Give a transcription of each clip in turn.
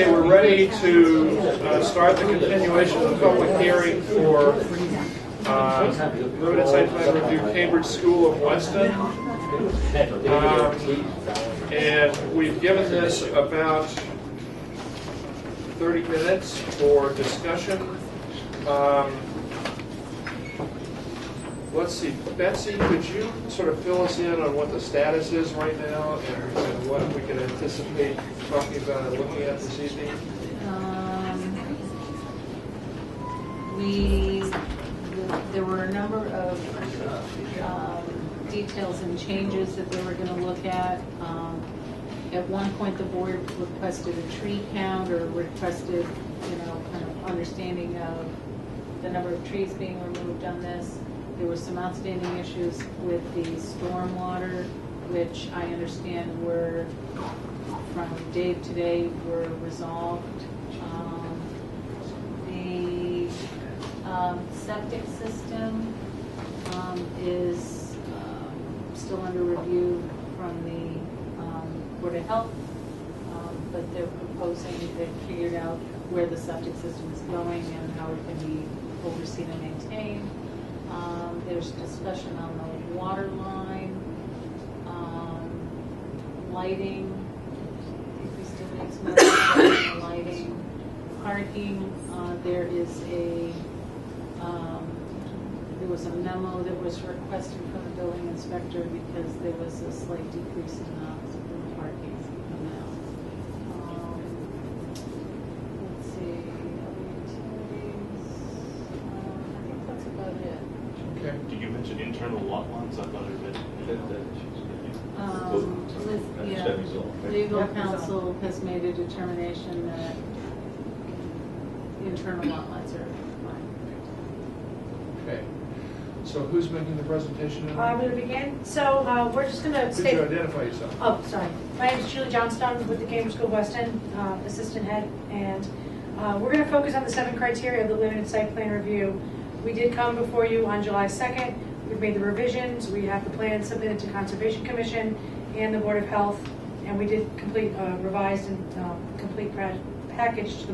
Okay, we're ready to start the continuation of the public hearing for limited site plan review, Cambridge School of Weston. And we've given this about 30 minutes for discussion. Let's see, Betsy, could you sort of fill us in on what the status is right now and what we can anticipate talking about and looking at this evening? There were a number of details and changes that they were going to look at. At one point, the board requested a tree count or requested, kind of understanding of the number of trees being removed on this. There were some outstanding issues with the stormwater, which I understand were, from Dave today, were resolved. The septic system is still under review from the Board of Health, but they're proposing, they've figured out where the septic system is going and how it can be overseen and maintained. There's discussion on the water line, lighting. I think we still need some more discussion on lighting. Parking, there was a memo that was requested from the building inspector because there was a slight decrease in the parking amount. Let's see, other utilities. I think that's about it. Okay. Did you mention internal lot lines? I thought it Legal counsel has made a determination that internal lot lines are fine. Okay. So who's making the presentation? I'm going to begin. So we're just going to Could state. you identify yourself? Oh, sorry. My name is Julie Johnstone with the Cambridge School of Weston, assistant head, and we're going to focus on the 7 criteria of the limited site plan review. We did come before you on July 2nd. We've made the revisions. We have the plan submitted to Conservation Commission and the Board of Health, and we did complete revised and complete package to the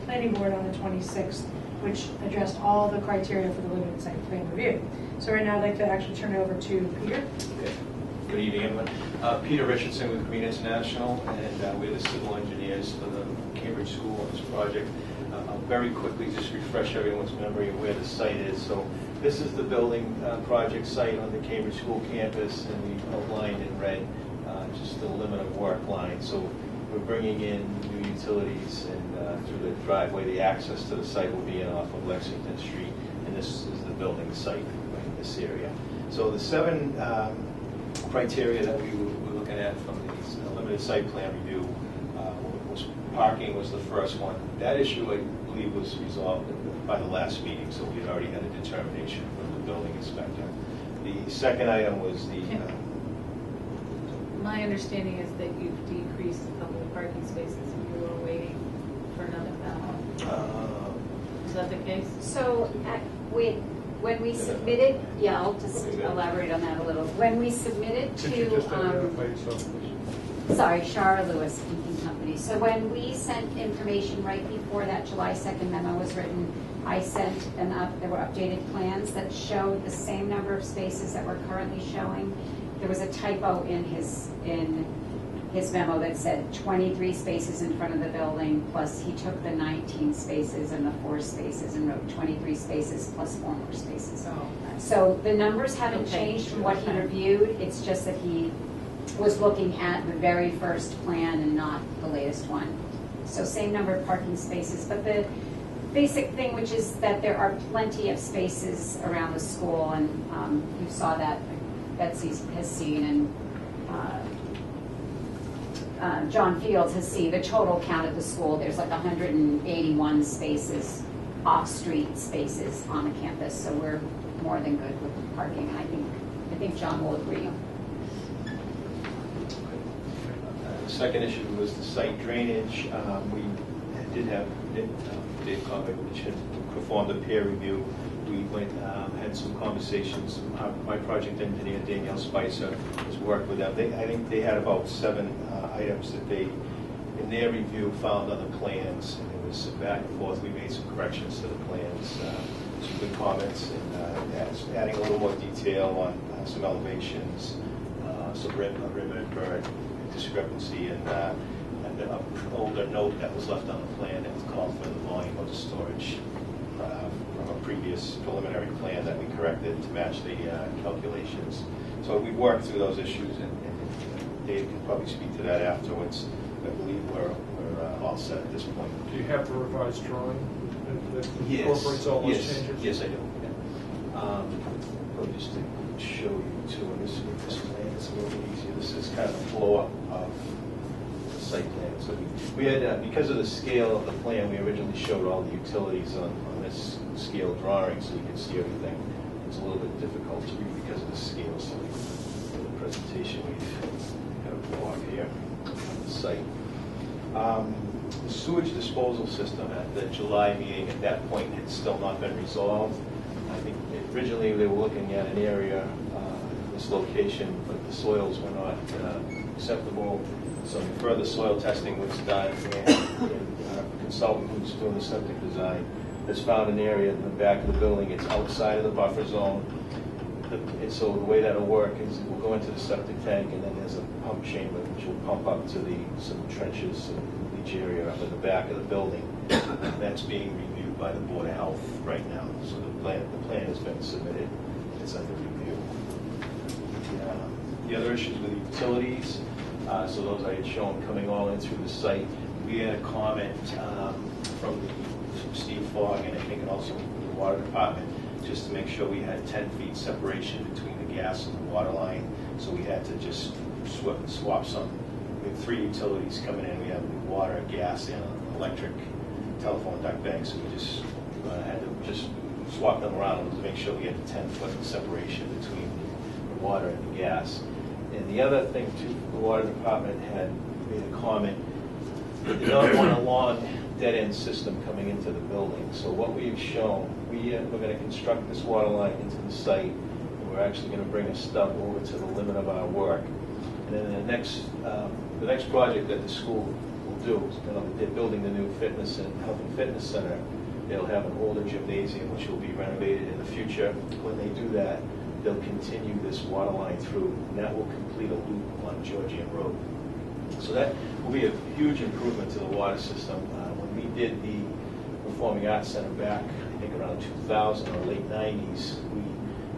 planning board on the 26th, which addressed all the criteria for the limited site plan review. So right now I'd like to actually turn it over to Peter. Okay. Good evening, everyone. Peter Richardson with Green International, and we're the civil engineers for the Cambridge School on this project. I'll very quickly just refresh everyone's memory of where the site is. So this is the building project site on the Cambridge School campus, and we outlined in red just the limit of work line. So we're bringing in new utilities, and through the driveway, the access to the site will be in off of Lexington Street, and this is the building site right in this area. So the 7 criteria that we were looking at from the limited site plan review was parking was the first one. That issue, I believe, was resolved by the last meeting, so we had already had a determination from the building inspector. The second item was the... My understanding is that you've decreased a couple of parking spaces and you were waiting for another memo. Is that the case? So when we submitted, I'll just elaborate on that a little. When we submitted Could you just to, identify yourself, please? sorry, Shara Lewis Speaking Company. So when we sent information right before that July 2nd memo was written, I sent there were updated plans that showed the same number of spaces that we're currently showing. There was a typo in his memo that said 23 spaces in front of the building, plus he took the 19 spaces and the 4 spaces and wrote 23 spaces plus 4 more spaces. So the numbers haven't changed from what he reviewed. It's just that he was looking at the very first plan and not the latest one. So same number of parking spaces, but the basic thing, which is that there are plenty of spaces around the school, and you saw that Betsy has seen, and John Fields has seen the total count at the school. There's like 181 spaces, off-street spaces on the campus, so we're more than good with parking, and I think John will agree. The second issue was the site drainage. We did have Dave Comic, which had performed a peer review. We had some conversations. My project engineer, Danielle Spicer, has worked with them. I think they had about 7 items that they in their review, found other plans, and it was back and forth. We made some corrections to the plans, some good comments, and adding a little more detail on some elevations, some ribbon bird discrepancy, and an older note that was left on the plan that was called for the volume of the storage from a previous preliminary plan that we corrected to match the calculations. So we worked through those issues, and Dave can probably speak to that afterwards. I believe we're all set at this point. Do you have the revised drawing that Yes. incorporates all those Yes. changes? Yes, I do. Yeah. Probably just to show you too, and this plan is a little bit easier. This is kind of a flow-up of the site plan. So we had, because of the scale of the plan, we originally showed all the utilities on this scale drawing so you can see everything. It's a little bit difficult to read because of the scale, so for the presentation we've got a block here on the site. The sewage disposal system at the July meeting at that point had still not been resolved. I think originally they were looking at an area, this location, but the soils were not acceptable. Some further soil testing was done, and our consultant who's doing the septic design has found an area in the back of the building. It's outside of the buffer zone. And so the way that'll work is we'll go into the septic tank, and then there's a pump chamber which will pump up to some trenches and leach area up in the back of the building. That's being reviewed by the Board of Health right now. So the plan has been submitted. It's under review. The other issues with the utilities, so those I had shown coming all in through the site. We had a comment from Steve Fogg, and I think also from the water department, just to make sure we had 10 feet separation between the gas and the water line. So we had to just swap some. We have 3 utilities coming in. We have water, gas, and electric telephone duct banks. So we just had to just swap them around to make sure we had the 10-foot separation between the water and the gas. And the other thing too, the water department had made a comment. They did not want a long dead-end system coming into the building. So what we've shown, we're going to construct this water line into the site, and we're actually going to bring a stub over to the limit of our work. And then the next project that the school will do, they're building the new fitness and health and fitness center. They'll have an older gymnasium which will be renovated in the future. When they do that, they'll continue this water line through, and that will complete a loop on Georgian Road. So that will be a huge improvement to the water system. When we did the Performing Arts Center back, I think around 2000 or late 90s, we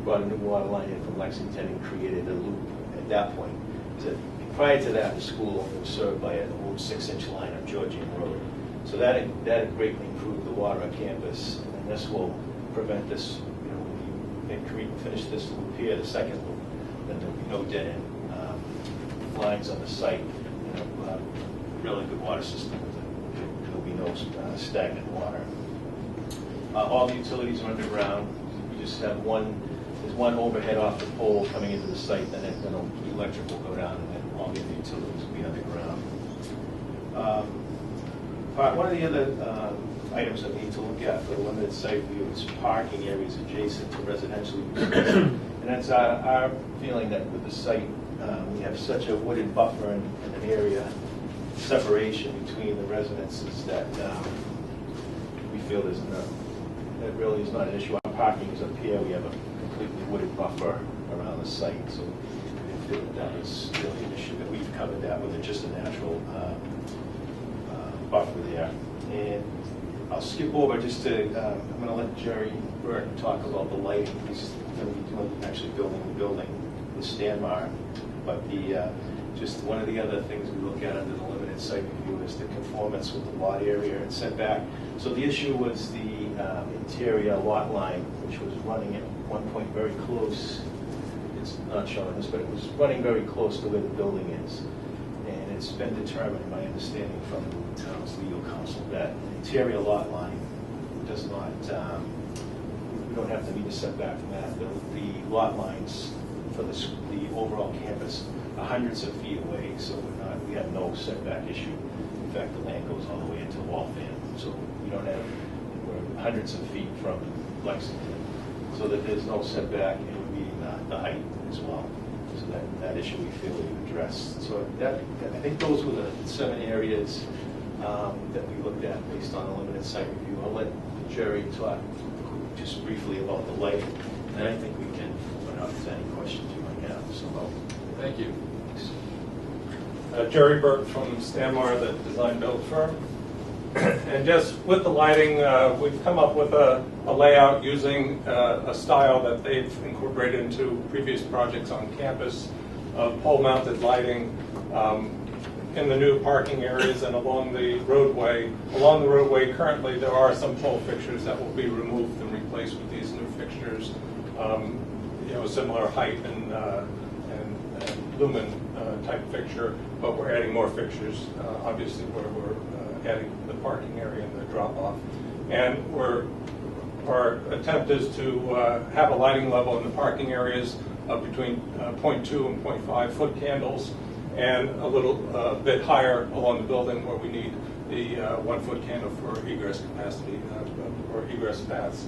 brought a new water line in from Lexington and created a loop at that point. So prior to that, the school was served by an old 6-inch line on Georgian Road. So that greatly improved the water on campus, and this will prevent this, when we finish this loop here, the second loop, then there'll be no dead-end lines on the site. Really good water system. There'll be no stagnant water. All the utilities are underground. We just have there's one overhead off the pole coming into the site, then the electric will go down, and then all the other utilities will be underground. One of the other items that we need to look at for the limited site view is parking areas adjacent to residential uses. And that's our feeling that with the site, we have such a wooded buffer and an area separation between the residences that we feel there's enough. That really is not an issue. Our parking is up here. We have a completely wooded buffer around the site, so we feel that is really an issue that we've covered that with just a natural buffer there. And I'll skip over just to, I'm going to let Jerry Burton talk about the lighting. He's going to be doing, actually building the building with Stanmar. But just one of the other things we look at under the limited site review is the conformance with the lot area and setback. So the issue was the interior lot line, which was running at one point very close. It's not showing this, but it was running very close to where the building is. And it's been determined, my understanding from the town's legal counsel, that the interior lot line does not, we don't have to meet a setback from that. The lot lines for the overall campus are hundreds of feet away, so we have no setback issue. In fact, the land goes all the way into Waltham, so we don't have, we're hundreds of feet from Lexington, so that there's no setback, and we're meeting the height as well. So that issue we feel we've addressed. So I think those were the 7 areas that we looked at based on a limited site review. I'll let Jerry talk just briefly about the lighting, and I think we can open up to any questions you might have. So, Thank you. Jerry Burke from Stanmar, the design build firm. And just with the lighting, we've come up with a layout using a style that they've incorporated into previous projects on campus of pole-mounted lighting in the new parking areas and along the roadway. Along the roadway, currently there are some pole fixtures that will be removed and replaced with these new fixtures. Similar height and lumen type fixture, but we're adding more fixtures, obviously, where we're adding the parking area and the drop-off. And our attempt is to have a lighting level in the parking areas of between 0.2 and 0.5 foot candles, and a little bit higher along the building where we need the 1 foot candle for egress capacity or egress paths.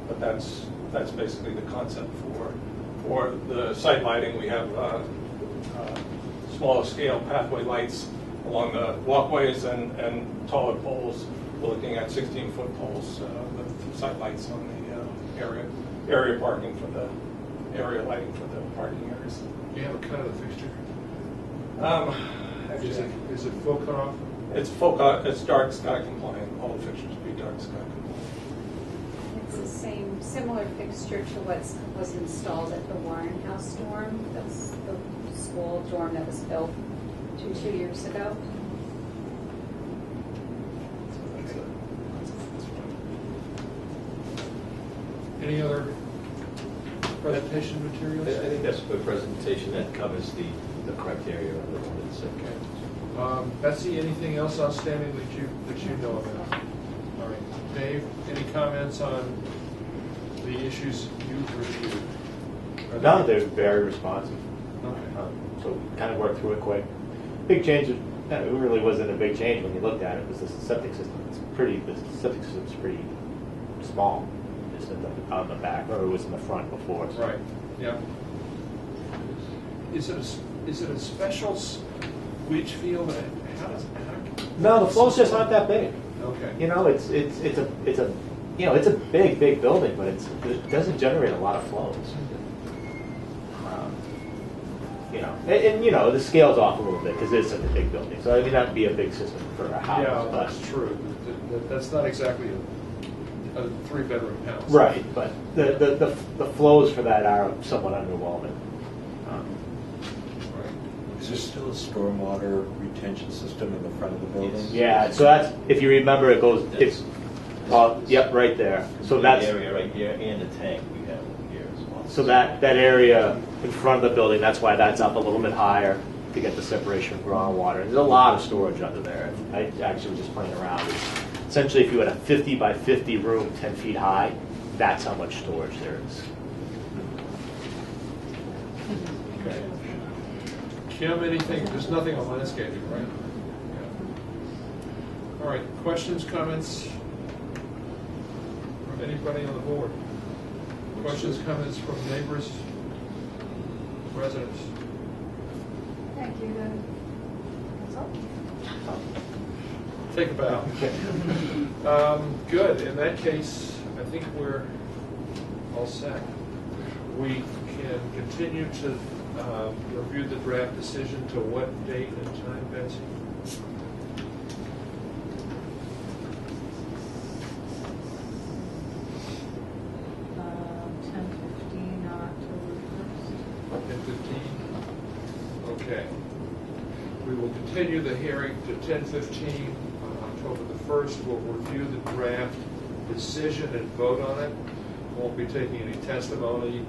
But that's basically the concept for the site lighting. We have smaller scale pathway lights along the walkways and taller poles. We're looking at 16-foot poles with site lights on the area parking for the area lighting for the parking areas. Do you have a cut of the fixture? Is it full cutoff? It's full cut. It's dark sky compliant. All the fixtures be dark sky compliant. It's the same, similar fixture to what was installed at the Warren House dorm. That's the school dorm that was built two years ago. Any other presentation materials? I think that's a good presentation that covers the criteria of the limited site. Okay. Betsy, anything else outstanding that you know about? All right. Dave, any comments on the issues you've reviewed? No, they're very responsive. Okay. So we kind of worked through it quick. Big change, it really wasn't a big change when you looked at it. It was the septic system. The septic system's pretty small. Just on the back, or it was in the front before. So. Right. Yeah. Is it a special leach field? No, the flows just aren't that big. Okay. It's a big building, but it doesn't generate a lot of flows. The scale's off a little bit because it's such a big building. So I mean that'd be a big system for a house. Yeah, but that's true. That's not exactly a 3-bedroom house. right, but the flows for that are somewhat underwhelming. Right. Is there still a stormwater retention system in the front of the building? Yeah, so that's, if you remember, it's yep, right there. So that's the area right here and the tank we have here as well. So that area in front of the building, that's why that's up a little bit higher to get the separation of groundwater. There's a lot of storage under there. I actually was just playing around. Essentially, if you had a 50 by 50 room 10 feet high, that's how much storage there is. Okay. Kim, anything? There's nothing on landscaping, right? Yeah. All right. Questions, comments from anybody on the board? Questions, comments from neighbors, residents? Thank you, then. That's all. Take a bow. Good. In that case, I think we're all set. We can continue to review the draft decision to what date and time, Betsy? Okay. We will continue the hearing to 10:15 on October the 1st. We'll review the draft decision and vote on it. Won't be taking any testimony.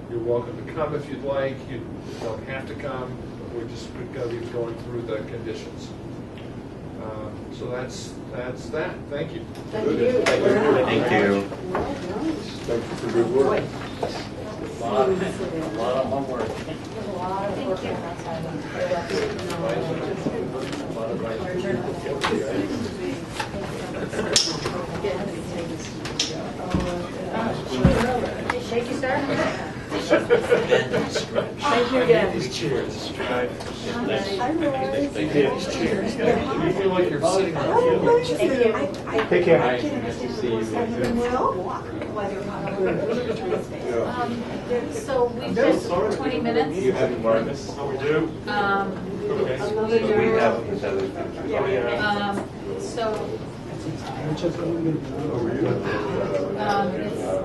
You're welcome to come if you'd like. You don't have to come. We're just going to be going through the conditions. So that's that. Thank you. Thank you. Thank you. Thank you for your good work. A lot of homework. Thank you, sir. Thank you again. These chairs. Thank you. These chairs. You feel like you're sitting on a field. Take care. Nice to see you. So we've got 20 minutes. You have Marcus? How we do? We have So it's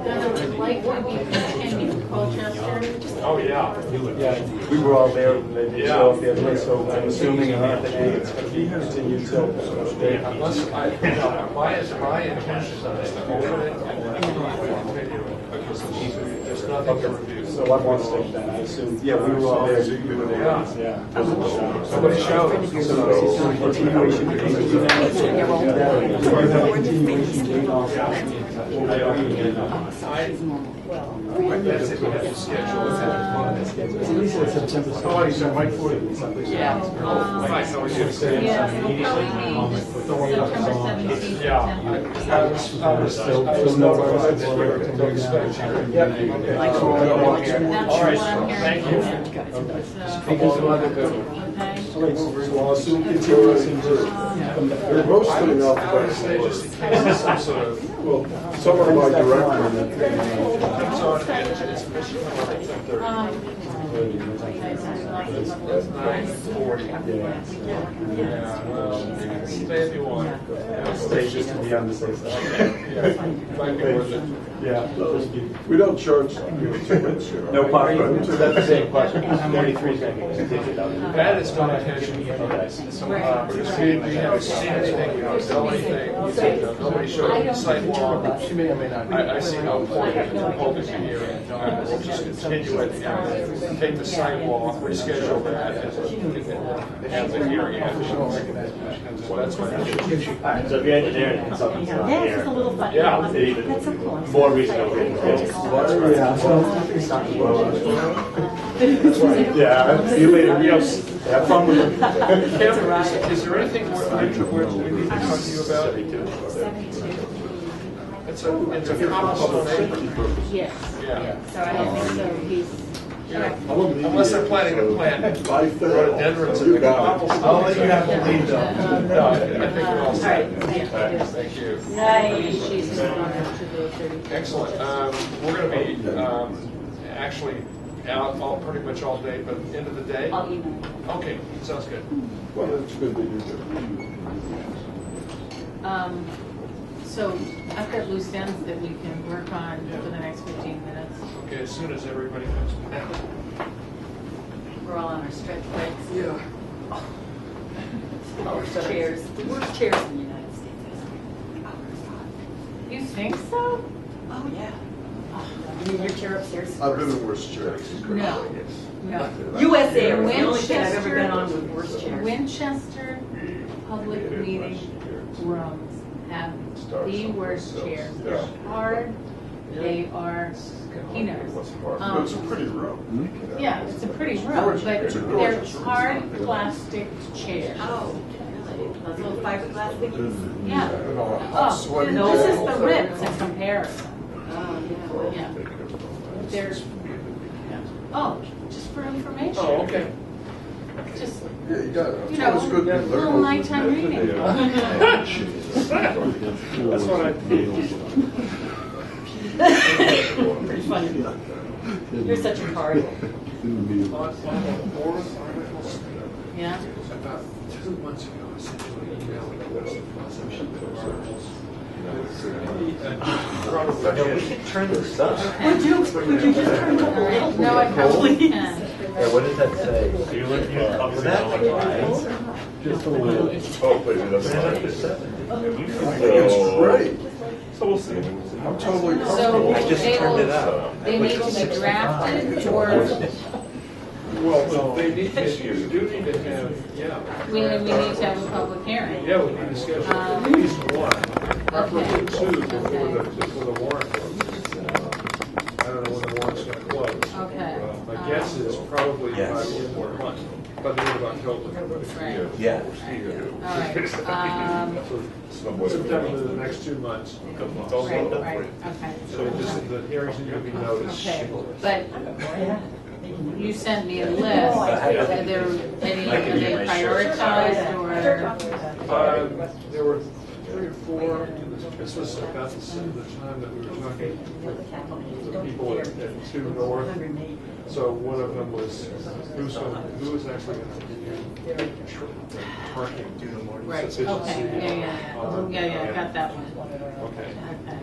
gonna likely be continued Colchester. Oh, yeah. Yeah, we were all there when they did show up the other day, so I'm assuming in Anthony it's going to be continued till. Unless my intention is to open it and continue it, because there's nothing to review. So one more thing then, I assume, yeah, we were all there, you were there, yeah. Somebody showed. So continuation. That's it, we have to schedule it. September. Oh, you said right for it. Yeah. Hi, how are you? Yeah, it'll probably be September 17th. Yeah. So no worries. That's All right, what I'm thank hearing. you. Okay. So I'll assume continuous into. They're most coming off I would say just in case there's some sort of, well, some of my director. comes on, it's Michigan, I think, 10:30. That's 9:40. Yeah, well, you can stay if you want. Stay just to be on the safe side. Yeah, might be worth it. Yeah. We don't charge too much. No parking. So that's the same question. 43 seconds. That is my intention. Because we haven't seen anything, we don't know anything, nobody showed up the sidewalk. She may or may not. I see no point in holding a hearing. We'll just continue it, and take the sidewalk, reschedule that, and have the hearing after. So that's my intention. So if you're engineering and consultants not Yeah, it's here, just a little funny. Yeah. That's so cool. more reason to read Yeah, see you later, Rios. Have fun with it. Kim, is there anything where we need to talk to you about? It's a cobblestone apron. Yes. Yeah. So I don't think so. He's. Unless they're planning to plant rhododendrons in the cobblestone. I'll let you have the lead though. No, I think we're all set. All right, Thank you. Nice. She's going to the 30. Excellent. We're going to be actually out pretty much all day, but end of the day? I'll email. Okay, sounds good. Well, that's good that you do. So I've got loose ends that we can work on for the next 15 minutes. Okay, as soon as everybody comes back. We're all on our stretch breaks. Yeah. Chairs, the worst chairs in the United States. You think so? Oh, yeah. You mean your chair upstairs? I've been in worse chairs. No. No. USA was the only thing I've ever been on with worse chairs. Winchester public meeting rooms have the worst chairs. They're hard. They are, he knows. But it's a pretty room. Yeah, it's a pretty room, but they're hard plastic chairs. Oh, really? Those little fiberglass things? Yeah. Oh, Sweaty this is balls. the Ritz in comparison. Oh, yeah. Yeah. There's, oh, just for information. Oh, okay. Just, Yeah, you got it. you It's know, always good to a learn. little nighttime reading. That's what I Pretty funny. You're such a card. Yeah. About 2 months ago, I sent you an email with a list of conception articles. Turn this up. Would you just turn it All right. around? No, I probably can. Yeah, what does that say? So you're looking at Was that Just a little. Oh, wait, that's fine. It's It's great. So we'll see. I'm totally So comfortable. I just turned it up. they need to be drafted or Well, they need, you do need to have, yeah. we need to have a public hearing. Yeah, we need to schedule at least one, preferably two before the warrant closes. I don't know when the warrant's going to close. Okay. My guess is probably by Yes. the end of the month, by the end of October. Right. Yeah. All right. September, the next 2 months. Right, right, okay. So just the hearings are going to be noticed. Okay, but you sent me a list. Are there any, are they prioritized or? There were 3 or 4. This was about the time that we were talking with the people at 2 North. So one of them was, who was actually going to do parking Right, sufficiency. okay, yeah, got that one. Okay. Okay.